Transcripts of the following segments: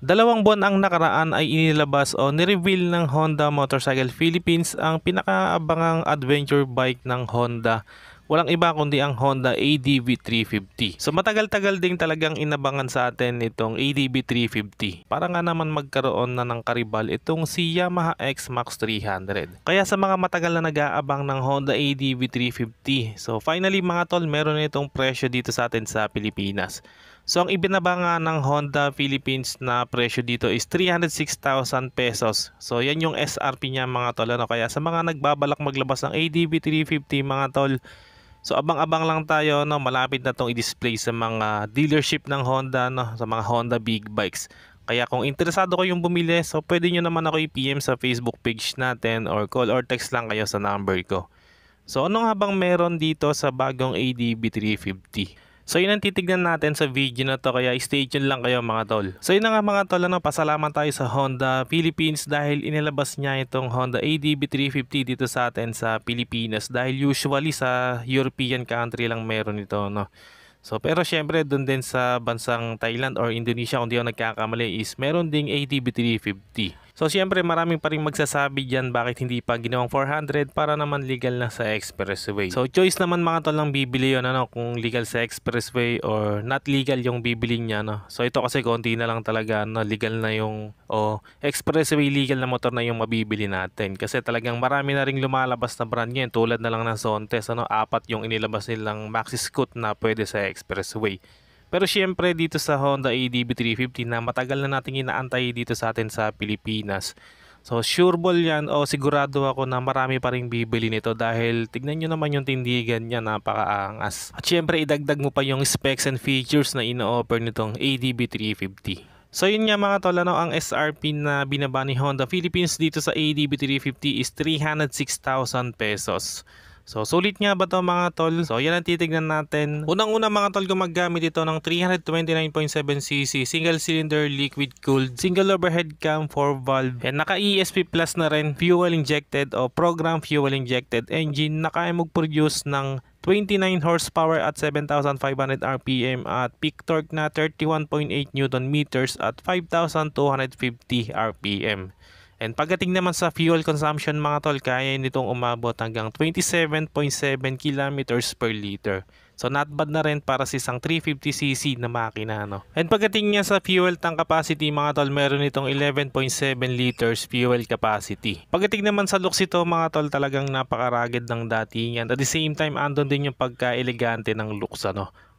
2 buwan ang nakaraan ay inilabas o nireveal ng Honda Motorcycle Philippines ang pinakaabangang adventure bike ng Honda. Walang iba kundi ang Honda ADV 350. So matagal-tagal din talagang inabangan sa atin itong ADV 350. Para nga naman magkaroon na ng karibal itong si Yamaha X-Max 300. Kaya sa mga matagal na nag-aabang ng Honda ADV 350, so finally mga tol, meron na itong presyo dito sa atin sa Pilipinas. So ang ibinaba nga ng Honda Philippines na presyo dito is 306,000 pesos. So yan yung SRP niya mga tol. Kaya sa mga nagbabalak maglabas ng ADV 350 mga tol, so abang-abang lang tayo, malapit na itong i-display sa mga dealership ng Honda, sa mga Honda big bikes. Kaya kung interesado kayong bumili, so pwede nyo naman ako i-PM sa Facebook page natin or call or text lang kayo sa number ko. So ano nga bang meron dito sa bagong ADV 350? So yun ang titignan natin sa video na to, kaya stay tuned lang kayo mga tol. So yun na nga mga tol, pasalamat tayo sa Honda Philippines dahil inilabas niya itong Honda ADV 350 dito sa atin sa Pilipinas, dahil usually sa European country lang meron ito, So pero syempre doon din sa bansang Thailand or Indonesia kung di ako nagkakamali is meron ding ADV 350. So syempre maraming pa rin magsasabi dyan bakit hindi pa ginawang 400 para naman legal na sa expressway. So choice naman mga tol lang bibili yun, kung legal sa expressway or not legal yung bibili niya, So ito kasi konti na lang talaga, legal na yung expressway legal na motor na yung mabibili natin. Kasi talagang marami na ring lumalabas na brand ngayon, tulad na lang ng Zontes, 4 yung inilabas nilang Maxi Scoot na pwede sa expressway. Pero syempre dito sa Honda ADV 350 na matagal na nating inaantay dito sa atin sa Pilipinas. So sure ball yan, sigurado ako na marami pa ring bibili nito dahil tignan nyo naman yung tindigan niya, napakaangas. At syempre idagdag mo pa yung specs and features na ino-offer nitong ADV 350. So yun nga mga tol, ang SRP na binaba ni Honda Philippines dito sa ADV 350 is 306,000 pesos. So sulit nga ba to mga tol? So yan ang titignan natin. Unang-una mga tol, gumagamit ito ng 329.7cc single cylinder liquid cooled single overhead cam 4 valve, and naka ESP plus na rin, fuel injected o program fuel injected engine na kaya mag-produce ng 29 horsepower at 7,500 RPM at peak torque na 31.8 Newton meters at 5,250 RPM. And pagdating naman sa fuel consumption mga tol, kaya nitong umabot hanggang 27.7 kilometers per liter. So not bad na rin para sa isang 350cc na makina, And pagdating niya sa fuel tank capacity mga tol, meron itong 11.7 liters fuel capacity. Pagdating naman sa looks ito mga tol, talagang napaka-rugged ng datingan. At the same time, andon din yung pagka-elegante ng looks,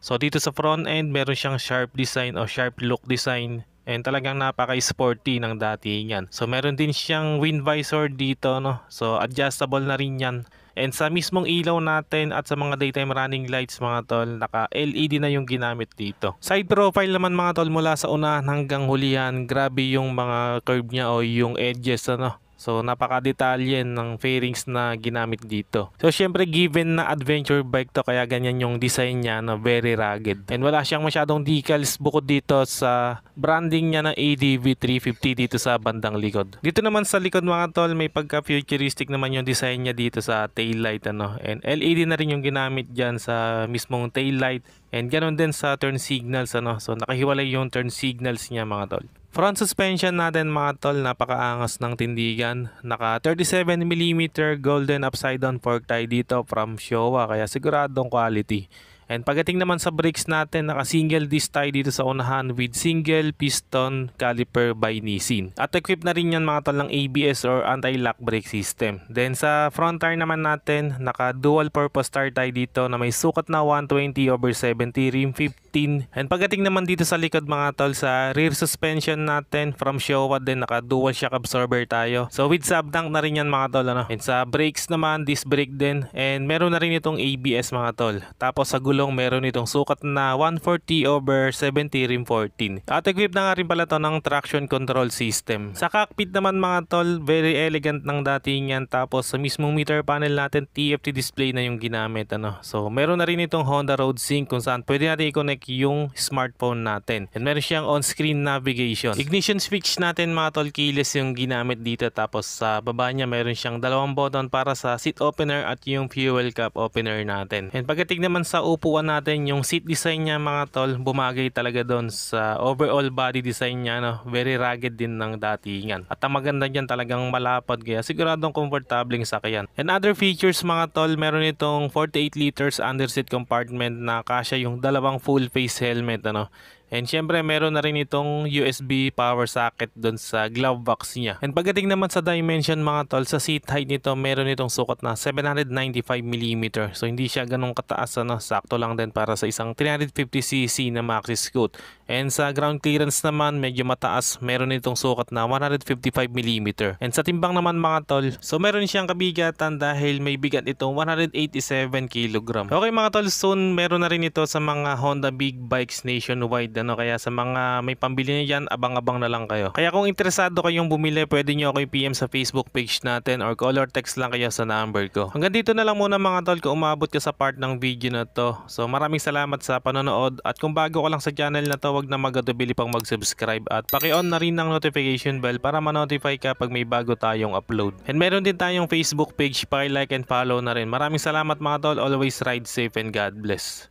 So dito sa front end, meron siyang sharp design o sharp look design. And talagang napaka-sporty ng datingan. So meron din siyang wind visor dito, So adjustable na rin yan. And sa mismong ilaw natin at sa mga daytime running lights mga tol, naka LED na yung ginamit dito. Side profile naman mga tol, mula sa unahan hanggang hulihan, grabe yung mga curve niya o yung edges, So napaka-detalye ng fairings na ginamit dito. So syempre given na adventure bike to, kaya ganyan yung design niya, very rugged. And wala siyang masyadong decals bukod dito sa branding niya ng ADV 350 dito sa bandang likod. Dito naman sa likod mga tol, may pagka-futuristic naman yung design niya dito sa taillight, And LED na rin yung ginamit diyan sa mismong taillight. And ganoon din sa turn signals, So nakahiwalay yung turn signals niya mga tol. Front suspension natin mga tol, napakaangas ng tindigan. Naka 37mm golden upside down fork tie dito from Showa, kaya siguradong quality. And pagdating naman sa brakes natin, naka single disc tie dito sa unahan with single piston caliper by Nissin. At equipped na rin yan mga tol ng ABS or anti-lock brake system. Then sa front tire naman natin, naka dual purpose tire tie dito na may sukat na 120/70 rim 15. And pagdating naman dito sa likod mga tol, sa rear suspension natin from Showa din, naka dual shock absorber tayo. So with subtank na rin yan mga tol, And sa brakes naman, disc brake din. And meron na rin itong ABS mga tol. Tapos sa gulong, meron itong sukat na 140/70 rim 14. At equipped na nga rin pala to ng traction control system. Sa cockpit naman mga tol, very elegant ng datingan. Tapos sa mismong meter panel natin, TFT display na yung ginamit, So meron na rin itong Honda Road Sync kung saan pwede natin i-connect yung smartphone natin. And meron siyang on-screen navigation. Ignition switch natin mga tol, keyless yung ginamit dito. Tapos sa baba niya meron siyang dalawang button para sa seat opener at yung fuel cap opener natin. And pagdating naman sa upuan upuan natin, yung seat design niya mga tol, bumagay talaga doon sa overall body design niya, no? Very rugged din ng datingan. At ang maganda niyan talagang malapad, kaya siguradong komportableng sakyan. And other features mga tol, meron itong 48 liters underseat compartment na kasya yung dalawang full face helmet, ano. And syempre meron na rin itong USB power socket doon sa glove box niya. And pagdating naman sa dimension mga tol, sa seat height nito meron itong sukat na 795mm. So hindi siya ganun kataas, ano, sakto lang din para sa isang 350cc na maxi scoot. And sa ground clearance naman medyo mataas, meron itong sukat na 155mm. And sa timbang naman mga tol, so meron siyang kabigatan dahil may bigat itong 187kg. Okay mga tol, soon meron na rin ito sa mga Honda Big Bikes nationwide, ano, kaya sa mga may pambili niya dyan, abang-abang na lang kayo. Kaya kung interesado kayong bumili, pwede nyo ako i-PM sa Facebook page natin or call or text lang kayo sa number ko. Hanggang dito na lang muna mga tol kung umabot ka sa part ng video na to. So maraming salamat sa panonood, at kung bago ka lang sa channel na to, wag na magatubili pang mag-subscribe at paki-on na rin ng notification bell para ma-notify ka pag may bago tayong upload. And meron din tayong Facebook page, paki-like and follow na rin. Maraming salamat mga tol, always ride safe and God bless.